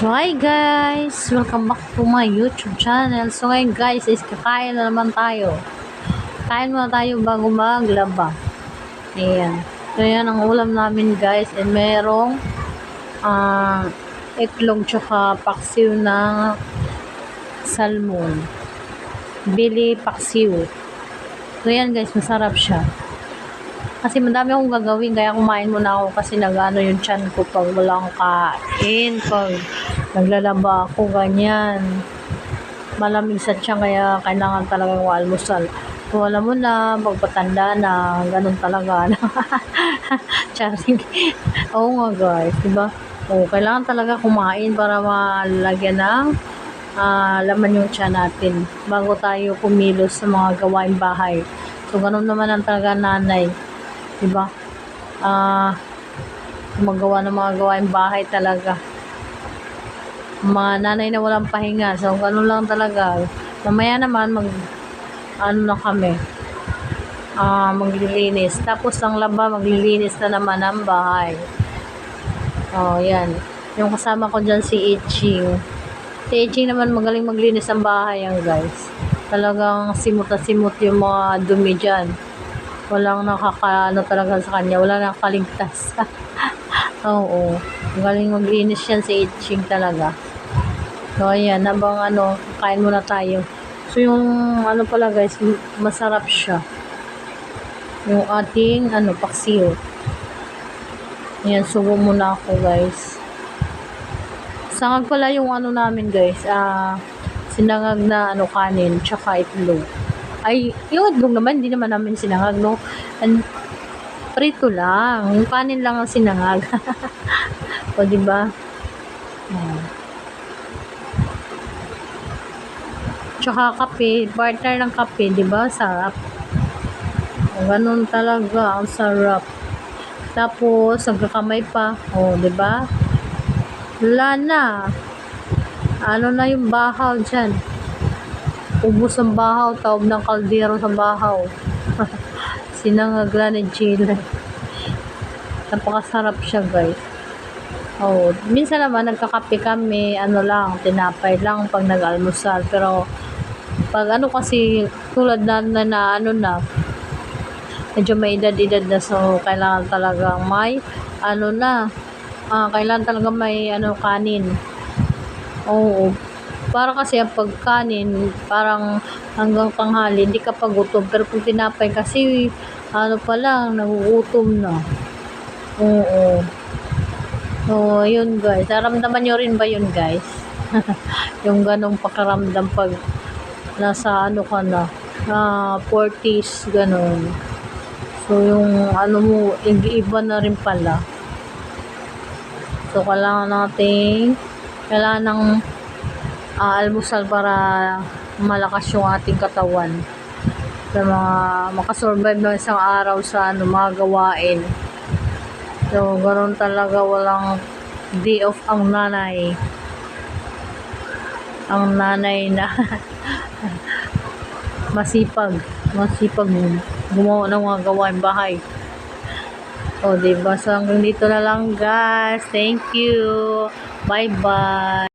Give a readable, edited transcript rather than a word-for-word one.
So hi guys, welcome back to my YouTube channel. So ngayon guys, is kakain na naman tayo. Kain muna tayo bago maglaba. Ayan. So yan ang ulam namin guys. And merong itlog tsaka paksiw na salmon. Bili paksiw. So yan guys, masarap siya. Kasi madami akong gagawin, kaya kumain muna ako kasi nag-ano yung tiyan ko pag walang kain, pag naglalaba ako, ganyan. Malamig sa tiyan, kaya kailangan talaga yung almusal. So, alam mo na, magpatanda na, ganun talaga. Charing. Oo nga guys, diba? O, kailangan talaga kumain para malagyan ng laman yung tiyan natin bago tayo kumilos sa mga gawain bahay. So, ganun naman ang talaga nanay. Diba? Gumagawa ng mga gawain bahay talaga. Mga nanay na walang pahinga. So, ganun lang talaga. Mamaya naman, na kami. Maglilinis. Tapos, ang laba, maglilinis na naman ang bahay. Oh, yan. Yung kasama ko dyan, si Iching. Si Iching naman, magaling maglinis ang bahay yan, guys. Talagang simot na simot yung mga dumi dyan. Walang nakakaano talaga sa kanya. Wala nakakaligtas. Oo. Galing maglinis yan si Iching talaga. So, ayan. Habang kain muna tayo. So, yung pala guys, masarap siya. Yung ating paksiw. Ayan, subo muna ako guys. Sangag pala yung namin guys. Sinangag na kanin, tsaka itlog. Ay, yung itlog naman, hindi naman namin sinangag, no? And, prito lang. Yung kanin lang ang sinangag. O, diba? Tsaka kape, partner ng kape, diba? Sarap. Ganun talaga, ang sarap. Tapos, nagkakamay pa. O, diba? Wala na. Ano na yung bahaw dyan? Ubus ang bahaw, taob ng kaldero sa bahaw. Sinangagla ni Jill. Napakasarap siya guys. Oh, minsan naman nagkakape kami, lang, tinapay lang pag nag-almusal. Pero pag kasi tulad na medyo may edad na, so kailangan talagang may kailangan talaga may kanin. Oo. Para kasi ang pagkanin, parang hanggang tanghali, hindi ka pagutom. Pero kung tinapay kasi, pa lang, nagugutom na. Oo. So, yun guys. Naramdaman nyo rin ba yun guys? Yung ganong pakaramdam pag nasa ka na, 40s, ganon. So, yung mo, iba na rin pala. So, kailangan ng almusal para malakas yung ating katawan sa mga makasurvive ng isang araw sa mga gawain. So, ganoon talaga, walang day off ang nanay. Ang nanay na masipag gumawa ng mga gawain bahay. O, diba? So, hanggang dito na lang guys. Thank you. Bye-bye.